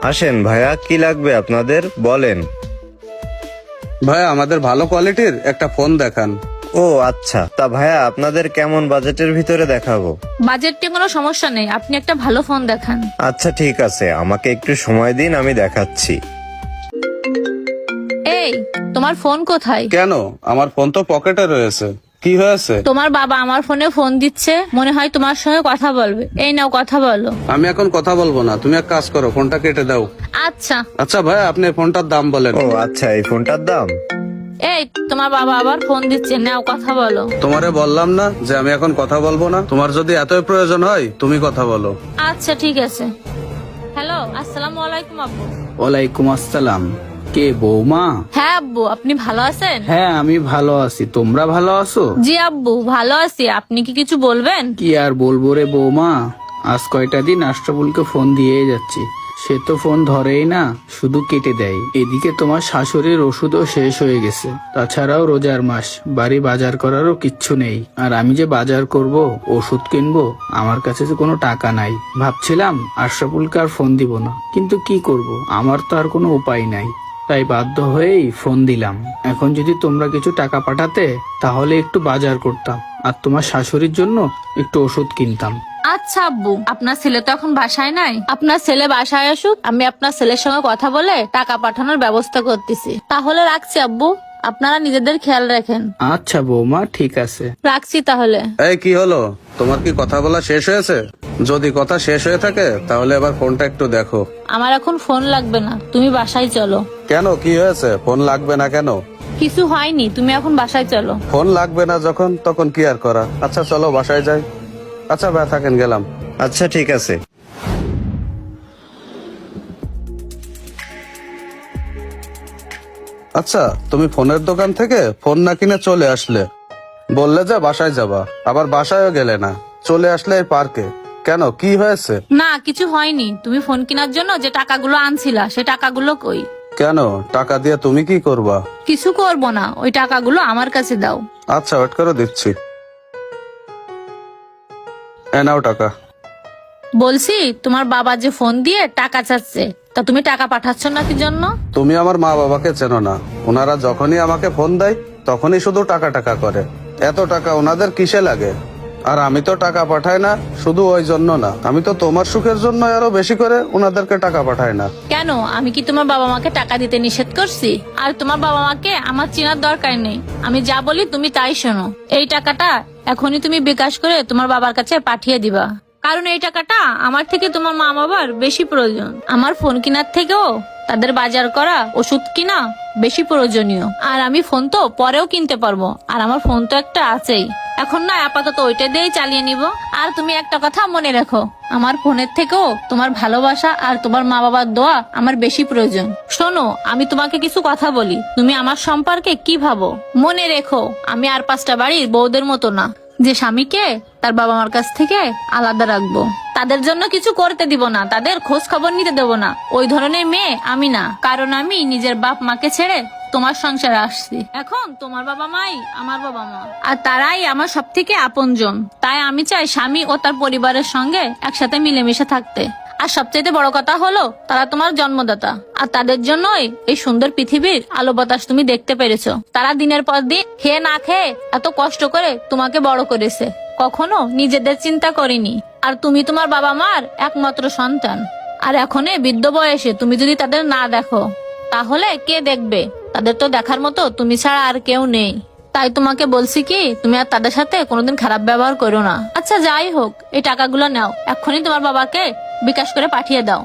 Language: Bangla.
আসেন ভাইয়া, কি লাগবে আপনাদের বলেন। ভাই আমাদের ভালো কোয়ালিটির একটা ফোন দেখান। ও আচ্ছা, তা ভাইয়া আপনাদের কেমন বাজেটের ভিতরে দেখাবো? বাজেট নিয়ে কোনো সমস্যা নেই, আপনি একটা ভালো ফোন দেখান। আচ্ছা ঠিক আছে, আমাকে একটু সময় দিন, আমি দেখাচ্ছি। এই, তোমার ফোন কোথায়? কেন, আমার ফোন তো পকেটে রয়েছে, কি হয়েছে? তোমার বাবা আমার ফোনে ফোন দিচ্ছে, মনে হয় তোমার সঙ্গে কথা বলবে। এই নাও, কথা বলো। আমি এখন কথা বলবো না, তুমি এক কাজ করো, ফোনটা কেটে দাও। আচ্ছা। আচ্ছা ভাই, আপনি ফোনটার দাম বলেন। ও আচ্ছা, এই ফোনটার দাম? এই, তোমার বাবা আবার ফোন দিচ্ছে, নাও কথা বলো। তোমারে বললাম না যে আমি এখন কথা বলবো না? তোমার যদি এতই প্রয়োজন হয় তুমি কথা বলো। আচ্ছা ঠিক আছে। হ্যালো, আসসালামু আলাইকুম আব্বু। ওয়ালাইকুম আসসালাম। কে বৌমা? হ্যাঁ আব্বু, আপনি ভালো আছেন? হ্যাঁ আমি ভালো আছি, তোমরা ভালো আছো? জি আব্বু, ভালো আছি। আপনি কি কিছু বলবেন? কি আর বলবো রে বৌমা, আজ কয়টা দিন আশরাফুলকে ফোন দিয়েই যাচ্ছি, সে তো ফোন ধরেই না, শুধু কেটে দেয়। এদিকে তোমার শাশুড়ির ওষুধও শেষ হয়ে গেছে, তাছাড়াও রোজার মাস, বাড়ি বাজার করারও কিচ্ছু নেই। আর আমি যে বাজার করব, ওষুধ কিনবো, আমার কাছে যে কোনো টাকা নাই। ভাবছিলাম আশরাফুলকে আর ফোন দিব না, কিন্তু কি করব, আমার তো আর কোনো উপায় নাই, তাই বাধ্য হয়েই ফোন দিলাম। এখন যদি তোমরা কিছু টাকা পাঠাতে তাহলে একটু বাজার করতাম, আর তোমার শাশুড়ির জন্য একটু ওষুধ কিনতাম। আচ্ছা আব্বু, আপনার ছেলে তো এখন বাসায় নাই, আপনার ছেলে বাসায় আসুক, আমি আপনার ছেলের সঙ্গে কথা বলে টাকা পাঠানোর ব্যবস্থা করতেছি। তাহলে রাখছি আব্বু, আপনারা নিজেদের খেয়াল রাখেন। আচ্ছা বৌমা, ঠিক আছে। রাখছি তাহলে। এই কি হলো, তোমার কি কথা বলা শেষ হয়েছে? যদি কথা শেষ হয়ে থাকে তাহলে এবার ফোনটা একটু দেখো। আমার এখন ফোন লাগবে না, তুমি বাসায় চলো। কেন, কি হয়েছে? ফোন লাগবে না কেন? কিছু হয়নি, তুমি এখন বাসায় চলো। ফোন লাগবে না যখন, তখন কি আর করা। আচ্ছা চলো বাসায় যাই। আচ্ছা ভাই থাকেন, গেলাম। আচ্ছা ঠিক আছে। আচ্ছা, তুমি ফোনের দোকান থেকে ফোন না কিনে চলে আসলে, বললে যে বাসায় যাবা, আবার বাসায়ও গেলে না, চলে আসলে এই পার্কে। কেন, কি হয়েছে? না, কিছু হয়নি। তুমি ফোন কেনার জন্য যে টাকাগুলো আনছিলা, সে টাকাগুলো কই? কেন, টাকা দিয়ে তুমি কি করবা? কিছু করব না, ওই টাকাগুলো আমার কাছে দাও। আচ্ছা ওয়েট করে দিচ্ছি। এ নাও টাকা। বলছি, তোমার বাবা যে ফোন দিয়ে টাকা চাচ্ছে, তা তুমি টাকা পাঠাচ্ছ না কি জন্য? তুমি আমার মা বাবাকে চেনো না, ওনারা যখনই আমাকে ফোন দেয় তখনই শুধু টাকা টাকা করে। এত টাকা ওনাদের কিসে লাগে? আর আমি তো টাকা পাঠাই না শুধু ওই জন্য না, আমি তো তোমার সুখের জন্য আরো বেশি করে ওনাদেরকে টাকা পাঠাই না। কেন, আমি কি তোমার বাবা মাকে টাকা দিতে নিষেধ করছি? আর তোমার বাবা মাকে আমার চেনার দরকার নেই, আমি যা বলি তুমি তাই শোনো। এই টাকাটা এখনই তুমি বিকাশ করে তোমার বাবার কাছে পাঠিয়ে দিবা, কারণ এই টাকাটা আমার থেকে তোমার মা বাবার বেশি প্রয়োজন। আমার ফোন কেনার থেকেও তাদের বাজার করা, ওষুধ কিনা বেশি প্রয়োজনীয়। আর আমি ফোন তো পরেও কিনতে পারবো, আর আমার ফোন তো একটা আছেই। এখন না, আপাতত ওইটা দিয়েই চালিয়ে নিব। আর তুমি একটা কথা মনে রাখো, আমার ফোনের থেকেও তোমার ভালোবাসা আর তোমার মা বাবার দোয়া আমার বেশি প্রয়োজন। শোনো, আমি তোমাকে কিছু কথা বলি, তুমি আমার সম্পর্কে কি ভাবো? মনে রেখো, আমি আর 5টা বাড়ির বউদের মতো না, যে স্বামীকে তার বাবা মার কাছ থেকে আলাদা রাখবো, তাদের জন্য কিছু করতে দিব না, তাদের খোঁজ খবর নিতে দেব না। ওই ধরনের মেয়ে আমি না, কারণ আমি নিজের বাপ মাকে ছেড়ে তোমার সংসারে আসছি। এখন তোমার বাবা মাই আমার বাবা মা, আর তারাই আমার সব থেকে আপনজন। তাই আমি চাই স্বামী ও তার পরিবারের সঙ্গে একসাথে মিলেমিশে থাকতে। আর সবচেয়ে বড় কথা হলো, তারা তোমার জন্মদাতা, আর তাদের জন্যই এই সুন্দর পৃথিবীর আলো বাতাস তুমি দেখতে পেরেছো। তারা দিনের পর দিন খেয়ে না খেয়ে এত কষ্ট করে তোমাকে বড় করেছে, কখনো নিজেদের চিন্তা করেনি। আর তুমি তোমার বাবা মার একমাত্র সন্তান, আর এখন এই বৃদ্ধ বয়সে তুমি যদি তাদের না দেখো, তাহলে কে দেখবে? তাদের তো দেখার মতো তুমি ছাড়া আর কেউ নেই। তাই তোমাকে বলছি কি, তুমি আর তাদের সাথে কোনোদিন খারাপ ব্যবহার করো না। আচ্ছা যাই হোক, এই টাকাগুলো নাও, এক্ষুনি তোমার বাবাকে বিকাশ করে পাঠিয়ে দাও।